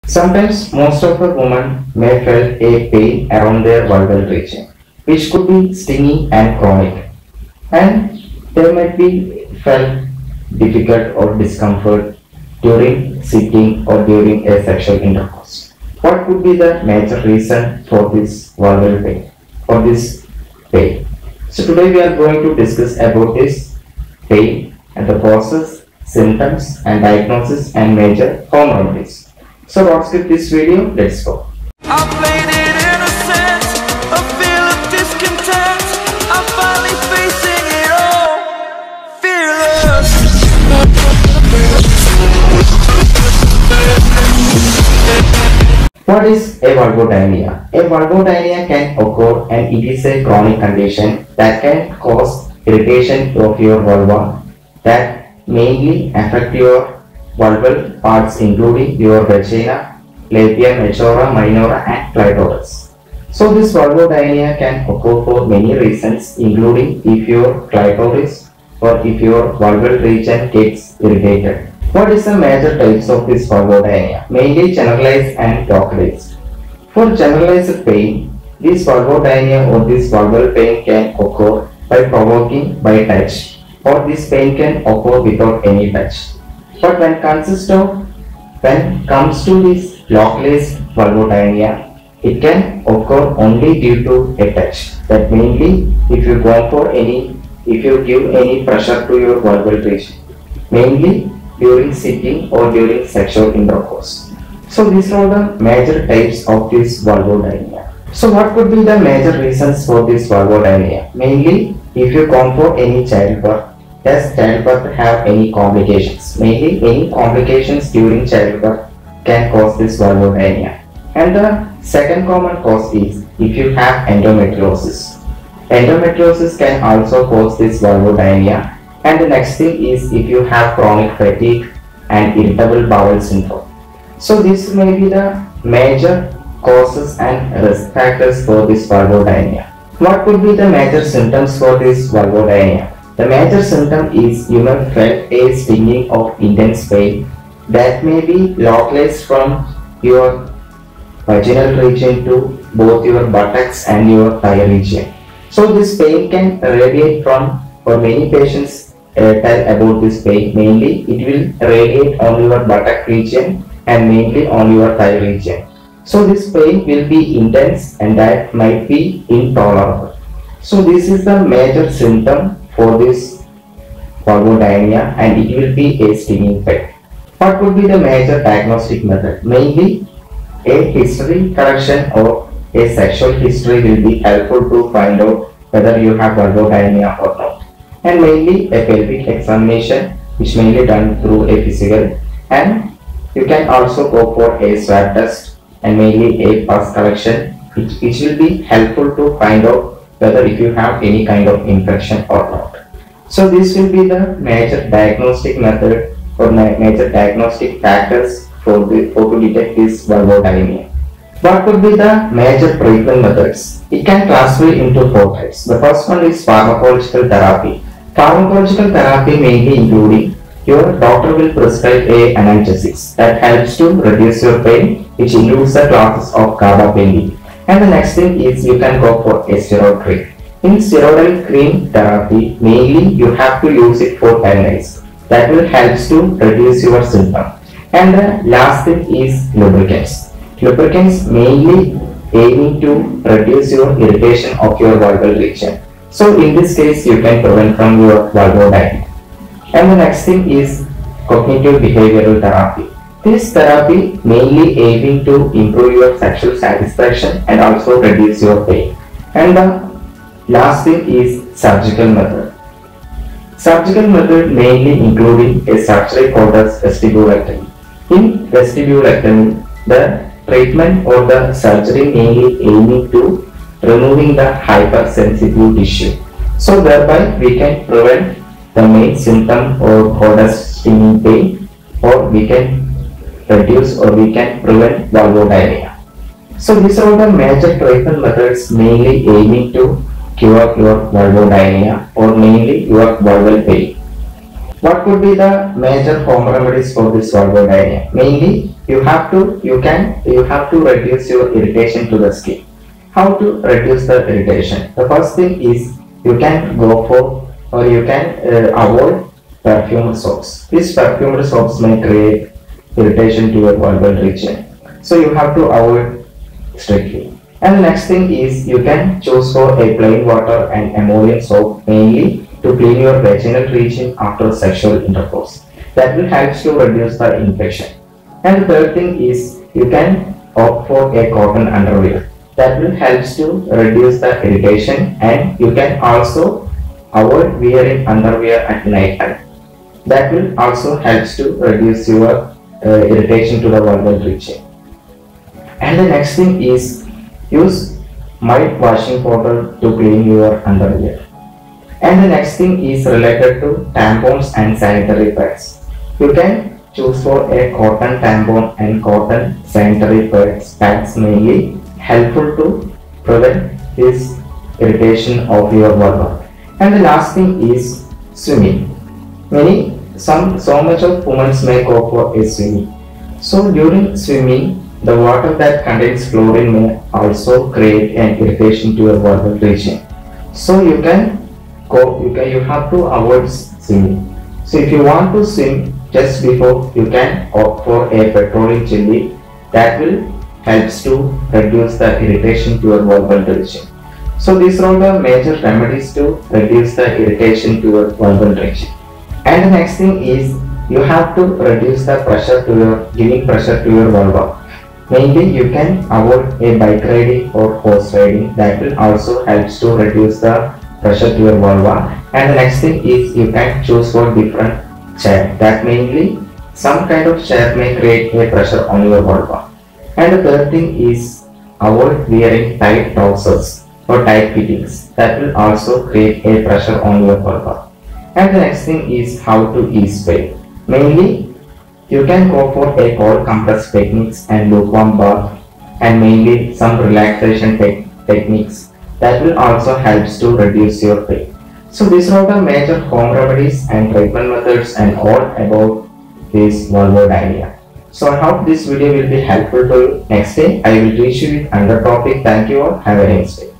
Sometimes most of the women may feel a pain around their vulval region, which could be stinging and chronic, and they might be felt difficult or discomfort during sitting or during a sexual intercourse. What could be the major reason for this vulval pain or this pain? So today we are going to discuss about this pain and the causes, symptoms and diagnosis and major home remedies. So let's skip this video, let's go. I played it innocent, a feel of discontent. I'm finally facing it all, fearless. What is a vulvodynia? A vulvodynia can occur and it is a chronic condition that can cause irritation of your vulva that mainly affect your vulval parts including your vagina, labia majora, minora and clitoris. So this vulvodynia can occur for many reasons including if your clitoris or if your vulval region gets irritated. What is the major types of this vulvodynia? Mainly generalized and localized. For generalized pain, this vulvodynia or this vulval pain can occur by provoking by touch, or this pain can occur without any touch. But when comes to this localized vulvodynia, it can occur only due to a touch. That mainly if you give any pressure to your vulval region, mainly during sitting or during sexual intercourse. So these are the major types of this vulvodynia. So what could be the major reasons for this vulvodynia? Mainly if you come for any childbirth, does childbirth have any complications? Mainly any complications during childbirth can cause this vulvodynia. And the second common cause is if you have endometriosis. Endometriosis can also cause this vulvodynia. And the next thing is if you have chronic fatigue and irritable bowel syndrome. So this may be the major causes and risk factors for this vulvodynia. What could be the major symptoms for this vulvodynia? The major symptom is you may feel a stinging of intense pain that may be localized from your vaginal region to both your buttocks and your thigh region. So this pain can radiate from, for many patients tell about this pain, mainly it will radiate on your buttock region and mainly on your thigh region. So this pain will be intense and that might be intolerable. So this is the major symptom for this vulvodynia and it will be a stinging pain. What would be the major diagnostic method? Mainly a history collection or a sexual history will be helpful to find out whether you have vulvodynia or not. And mainly a pelvic examination which mainly done through a physical, and you can also go for a swab test and mainly a pus collection which will be helpful to find out whether if you have any kind of infection or not. So this will be the major diagnostic method or major diagnostic factors for to detect this vulvodynia. What could be the major treatment methods? It can classify into four types. The first one is pharmacological therapy. Pharmacological therapy mainly including your doctor will prescribe a analgesics that helps to reduce your pain, which includes the classes of gabapentin. And the next thing is you can go for a steroid cream. In steroidal cream therapy, mainly you have to use it for 10 days. That will help to reduce your symptom. And the last thing is lubricants. Lubricants mainly aiming to reduce your irritation of your vulval region. So in this case, you can prevent from your vulvodynia. And the next thing is cognitive behavioral therapy. This therapy mainly aiming to improve your sexual satisfaction and also reduce your pain. And the last thing is surgical method. Surgical method mainly including a surgery called as vestibulectomy. In vestibulectomy, the treatment or the surgery mainly aiming to removing the hypersensitive tissue. So thereby we can prevent the main symptom or cause stinging pain, or we can reduce or we can prevent vulvodynia. So these are the major treatment methods mainly aiming to cure your vulvodynia or mainly your vulval pain. What could be the major home remedies for this vulvodynia? Mainly you have to reduce your irritation to the skin. How to reduce the irritation? The first thing is you can go for or you can avoid perfumed soaps. These perfumed soaps may create irritation to your vulval region, so you have to avoid strictly. And the next thing is you can choose for a plain water and emollient soap mainly to clean your vaginal region after sexual intercourse. That will help to reduce the infection. And the third thing is you can opt for a cotton underwear. That will help to reduce the irritation, and you can also avoid wearing underwear at night time. That will also help to reduce your irritation to the vulval region. And the next thing is use mild washing powder to clean your underwear. And the next thing is related to tampons and sanitary pads. You can choose for a cotton tampon and cotton sanitary pads mainly helpful to prevent this irritation of your vulva. And the last thing is swimming. So much of women may go for a swimming. So during swimming, the water that contains chlorine may also create an irritation to your vulval region. So you have to avoid swimming. So if you want to swim just before, you can opt for a petroleum jelly that will helps to reduce the irritation to your vulval region. So these are all the major remedies to reduce the irritation to your vulval region. And the next thing is you have to reduce the giving pressure to your vulva. Mainly you can avoid a bike riding or horse riding. That will also helps to reduce the pressure to your vulva. And the next thing is you can choose for different chair. That mainly some kind of chair may create a pressure on your vulva. And the third thing is avoid wearing tight trousers or tight fittings. That will also create a pressure on your vulva. And the next thing is how to ease pain. Mainly you can go for a cold compress techniques and lukewarm bath, and mainly some relaxation techniques that will also helps to reduce your pain. So these are the major home remedies and treatment methods and all about this vulvodynia. So I hope this video will be helpful to you. Next day I will teach you with another topic. Thank you all. Have a nice day.